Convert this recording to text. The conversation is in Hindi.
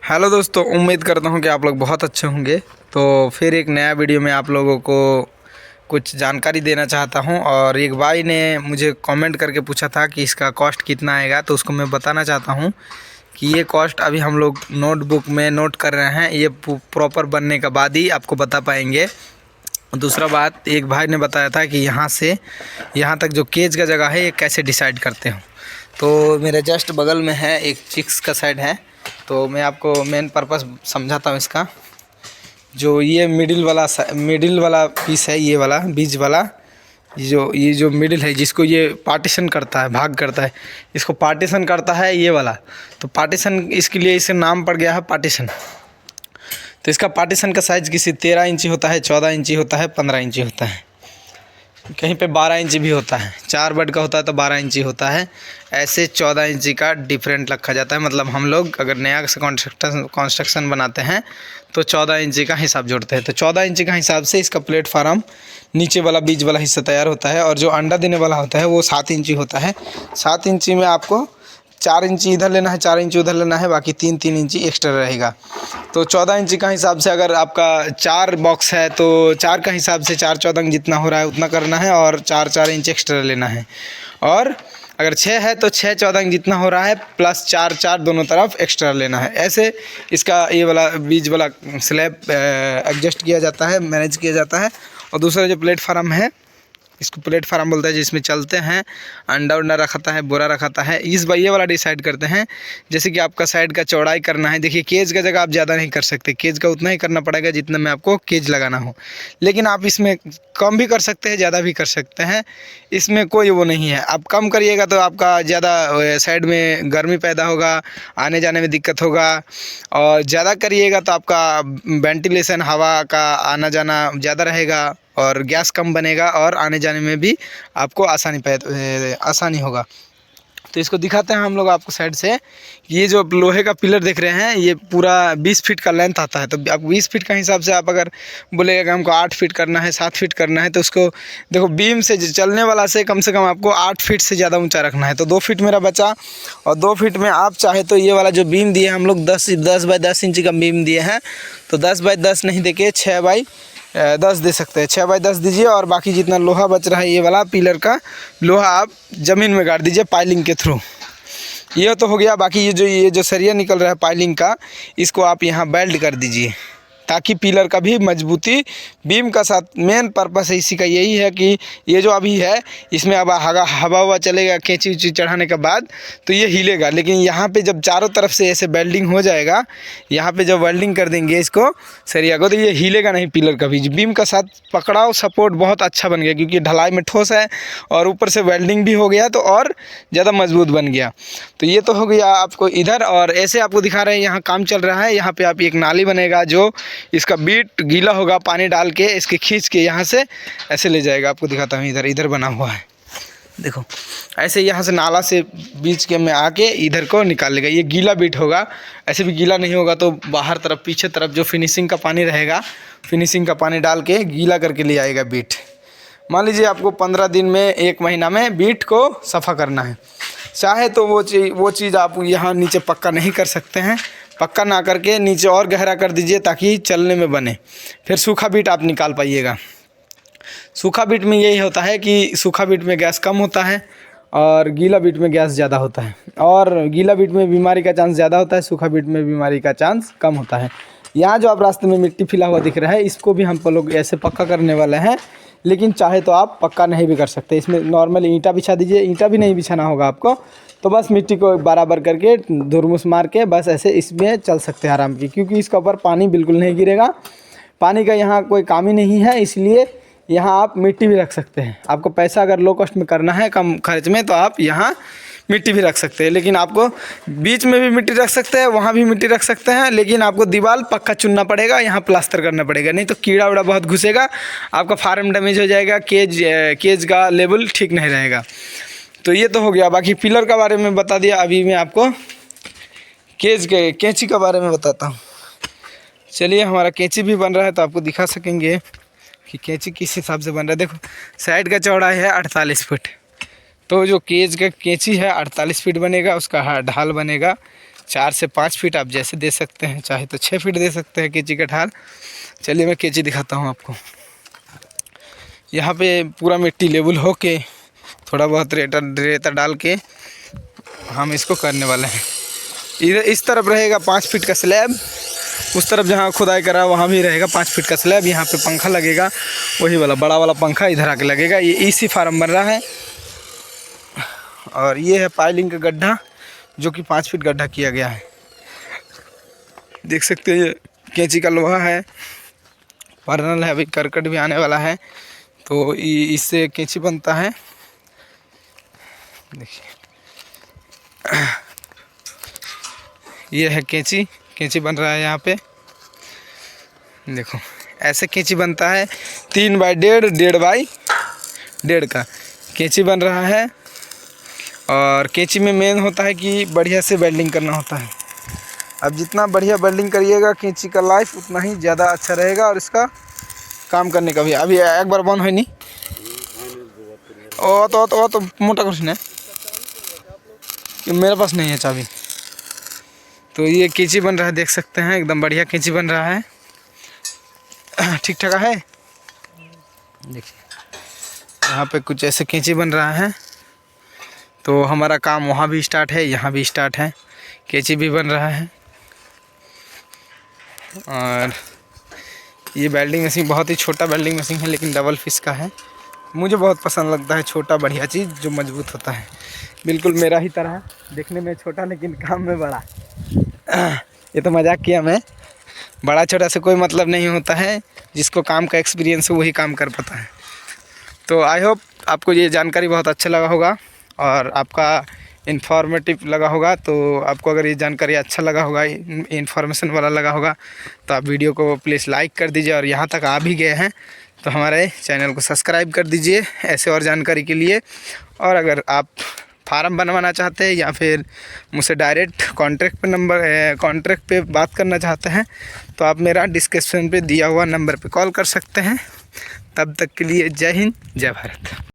हेलो दोस्तों, उम्मीद करता हूँ कि आप लोग बहुत अच्छे होंगे। तो फिर एक नया वीडियो में आप लोगों को कुछ जानकारी देना चाहता हूँ। और एक भाई ने मुझे कमेंट करके पूछा था कि इसका कॉस्ट कितना आएगा, तो उसको मैं बताना चाहता हूँ कि ये कॉस्ट अभी हम लोग नोटबुक में नोट कर रहे हैं। ये प्रॉपर बनने के बाद ही आपको बता पाएंगे। दूसरा बात, एक भाई ने बताया था कि यहाँ से यहाँ तक जो केज का जगह है ये कैसे डिसाइड करते हो। तो मेरे जस्ट बगल में है एक चिक्स का साइड है, तो मैं आपको मेन पर्पस समझाता हूँ इसका। जो ये मिडिल वाला पीस है, ये वाला बीच वाला, ये जो मिडिल है, जिसको ये पार्टीशन करता है, भाग करता है, इसको पार्टीशन करता है ये वाला। तो पार्टीशन, इसके लिए इसे नाम पड़ गया है पार्टीशन। तो इसका पार्टीशन का साइज़ किसी 13 इंची होता है, 14 इंची होता है, 15 इंची होता है, कहीं पे 12 इंची भी होता है। 4 बेड का होता है तो 12 इंची होता है। ऐसे 14 इंची का डिफरेंट रखा जाता है। मतलब हम लोग अगर नया से कंस्ट्रक्शन बनाते हैं तो 14 इंची का हिसाब जोड़ते हैं। तो 14 इंची का हिसाब से इसका प्लेटफार्म नीचे वाला बीच वाला हिस्सा तैयार होता है। और जो अंडा देने वाला होता है वो 7 इंची होता है। 7 इंची में आपको 4 इंची इधर लेना है, 4 इंची उधर लेना है, बाकी 3 इंची एक्स्ट्रा रहेगा। तो 14 इंची का हिसाब से अगर आपका 4 बॉक्स है तो 4 का हिसाब से 4 14 जितना हो रहा है उतना करना है, और 4 इंच एक्स्ट्रा लेना है। और अगर 6 है तो 6 14 जितना हो रहा है प्लस 4 दोनों तरफ एक्स्ट्रा लेना है। ऐसे इसका ये वाला बीच वाला स्लैब एडजस्ट किया जाता है, मैनेज किया जाता है। और दूसरा जो प्लेटफार्म है, इसको प्लेटफार्म बोलते हैं, जिसमें चलते हैं, अंडा उंडा रखाता है, बोरा रखाता है। इस बार ये वाला डिसाइड करते हैं। जैसे कि आपका साइड का चौड़ाई करना है। देखिए, केज का जगह आप ज़्यादा नहीं कर सकते, केज का उतना ही करना पड़ेगा जितना में आपको केज लगाना हो। लेकिन आप इसमें कम भी कर सकते हैं, ज़्यादा भी कर सकते हैं, इसमें कोई वो नहीं है। आप कम करिएगा तो आपका ज़्यादा साइड में गर्मी पैदा होगा, आने जाने में दिक्कत होगा। और ज़्यादा करिएगा तो आपका वेंटिलेशन, हवा का आना जाना ज़्यादा रहेगा और गैस कम बनेगा, और आने जाने में भी आपको आसानी होगा। तो इसको दिखाते हैं हम लोग आपको साइड से। ये जो लोहे का पिलर देख रहे हैं, ये पूरा 20 फीट का लेंथ आता है। तो आप 20 फीट का हिसाब से आप अगर बोलेगा कि हमको 8 फीट करना है, 7 फीट करना है, तो उसको देखो, बीम से चलने वाला से कम आपको 8 फीट से ज़्यादा ऊंचा रखना है। तो 2 फीट मेरा बचा, और 2 फीट में आप चाहे तो ये वाला जो बीम दिए हम लोग 10 बाई 10 इंची का बीम दिए हैं, तो 10 बाई 10 नहीं देके 6 बाई 10 दे सकते हैं। 6 बाई 10 दीजिए, और बाकी जितना लोहा बच रहा है ये वाला पिलर का लोहा आप ज़मीन में गाड़ दीजिए पाइलिंग के थ्रू। ये तो हो गया। बाकी ये जो सरिया निकल रहा है पाइलिंग का, इसको आप यहाँ बेल्ट कर दीजिए, ताकि पिलर का भी मजबूती बीम का साथ। मेन पर्पस है इसी का यही है कि ये जो अभी है, इसमें अब हवा चलेगा कैंची उची चढ़ाने के बाद, तो ये हिलेगा। लेकिन यहाँ पे जब चारों तरफ से ऐसे वेल्डिंग हो जाएगा, यहाँ पे जब वेल्डिंग कर देंगे इसको सरिया को, तो ये हिलेगा नहीं पिलर का भी। बीम का साथ पकड़ाव सपोर्ट बहुत अच्छा बन गया, क्योंकि ढलाई में ठोस है और ऊपर से वेल्डिंग भी हो गया, तो और ज़्यादा मजबूत बन गया। तो ये तो हो गया आपको इधर। और ऐसे आपको दिखा रहे हैं, यहाँ काम चल रहा है। यहाँ पर आप एक नाली बनेगा, जो इसका बीट गीला होगा, पानी डाल के इसके खींच के यहाँ से ऐसे ले जाएगा। आपको दिखाता हूँ, इधर बना हुआ है, देखो ऐसे यहाँ से नाला से बीच के में आके इधर को निकाल लेगा। ये गीला बीट होगा, ऐसे भी गीला नहीं होगा तो बाहर तरफ पीछे तरफ जो फिनिशिंग का पानी रहेगा, फिनिशिंग का पानी डाल के गीला करके ले आएगा बीट। मान लीजिए आपको 15 दिन में, 1 महीना में बीट को सफ़ा करना है। चाहे तो वो चीज़ आप यहाँ नीचे पक्का नहीं कर सकते हैं, पक्का ना करके नीचे और गहरा कर दीजिए ताकि चलने में बने। फिर सूखा बीट आप निकाल पाइएगा। सूखा बीट में यही होता है कि सूखा बीट में गैस कम होता है और गीला बीट में गैस ज़्यादा होता है। और गीला बीट में बीमारी का चांस ज़्यादा होता है, सूखा बीट में बीमारी का चांस कम होता है। यहाँ जो आप रास्ते में मिट्टी फिला हुआ दिख रहा है, इसको भी हम लोग ऐसे पक्का करने वाले हैं। लेकिन चाहे तो आप पक्का नहीं भी कर सकते, इसमें नॉर्मल ईंटा बिछा दीजिए। ईंटा भी नहीं बिछाना होगा आपको, तो बस मिट्टी को बराबर करके धुरमुस मार के बस ऐसे इसमें चल सकते हैं आराम की, क्योंकि इसके ऊपर पानी बिल्कुल नहीं गिरेगा। पानी का यहाँ कोई काम ही नहीं है, इसलिए यहाँ आप मिट्टी भी रख सकते हैं। आपको पैसा अगर लो कॉस्ट में करना है, कम खर्च में, तो आप यहाँ मिट्टी भी रख सकते हैं। लेकिन आपको बीच में भी मिट्टी रख सकते हैं, वहाँ भी मिट्टी रख सकते हैं, लेकिन आपको दीवार पक्का चुनना पड़ेगा, यहाँ प्लास्टर करना पड़ेगा, नहीं तो कीड़ा उड़ा बहुत घुसेगा, आपका फार्म डैमेज हो जाएगा, केज का लेवल ठीक नहीं रहेगा। तो ये तो हो गया। बाकी पिलर का बारे में बता दिया। अभी मैं आपको कैंची के बारे में बताता हूँ। चलिए, हमारा कैंची भी बन रहा है तो आपको दिखा सकेंगे कि कैंची किस हिसाब से बन रहा है। देखो, साइड का चौड़ाई है 48 फीट, तो जो केज का कैंची है 48 फीट बनेगा। उसका ढाल बनेगा 4 से 5 फीट आप जैसे दे सकते हैं, चाहे तो 6 फीट दे सकते हैं कैंची का ढाल। चलिए मैं कैंची दिखाता हूँ आपको। यहाँ पे पूरा मिट्टी लेवल हो के थोड़ा बहुत रेता डाल के हम इसको करने वाले हैं। इधर इस तरफ रहेगा 5 फीट का स्लैब, उस तरफ जहाँ खुदाई करा वहाँ भी रहेगा 5 फीट का स्लैब। यहाँ पे पंखा लगेगा, वही वाला बड़ा वाला पंखा इधर आके लगेगा। ये इसी फार्म बन रहा है। और ये है पाइलिंग का गड्ढा, जो कि 5 फीट गड्ढा किया गया है। देख सकते हैं ये कैंची का लोहा है, पर्नल है, अभी करकट भी आने वाला है, तो इससे कैंची बनता है। देखिए ये है कैंची, कैंची बन रहा है यहाँ पे। देखो ऐसे कैंची बनता है, 3 बाई 1.5, 1.5 बाई 1.5 का कैंची बन रहा है। और कैंची में मेन होता है कि बढ़िया से वेल्डिंग करना होता है। अब जितना बढ़िया वेल्डिंग करिएगा कैंची का लाइफ उतना ही ज़्यादा अच्छा रहेगा, और इसका काम करने का भी। अभी एक बार बंद है नहीं तो मोटा कुछ नहीं कि मेरे पास नहीं है चाबी। तो ये कैंची बन रहा है, देख सकते हैं एकदम बढ़िया कैंची बन रहा है, ठीक ठाक है। देखिए यहाँ पे कुछ ऐसे कैंची बन रहा है। तो हमारा काम वहाँ भी स्टार्ट है, यहाँ भी स्टार्ट है, कैंची भी बन रहा है। और ये वेल्डिंग मशीन बहुत ही छोटा वेल्डिंग मशीन है, लेकिन डबल फिश का है। मुझे बहुत पसंद लगता है छोटा बढ़िया चीज़ जो मजबूत होता है, बिल्कुल मेरा ही तरह, देखने में छोटा लेकिन काम में बड़ा। ये तो मजाक किया मैं, बड़ा छोटा से कोई मतलब नहीं होता है, जिसको काम का एक्सपीरियंस है वही काम कर पाता है। तो आई होप आपको ये जानकारी बहुत अच्छा लगा होगा और आपका इन्फॉर्मेटिव लगा होगा। तो आपको अगर ये जानकारी अच्छा लगा होगा, इन्फॉर्मेशन वाला लगा होगा, तो आप वीडियो को प्लीज़ लाइक कर दीजिए। और यहाँ तक आ भी गए हैं तो हमारे चैनल को सब्सक्राइब कर दीजिए ऐसे और जानकारी के लिए। और अगर आप फार्म बनवाना चाहते हैं या फिर मुझसे डायरेक्ट कॉन्ट्रैक्ट पे बात करना चाहते हैं, तो आप मेरा डिस्क्रिप्शन पे दिया हुआ नंबर पे कॉल कर सकते हैं। तब तक के लिए जय हिंद, जय भारत।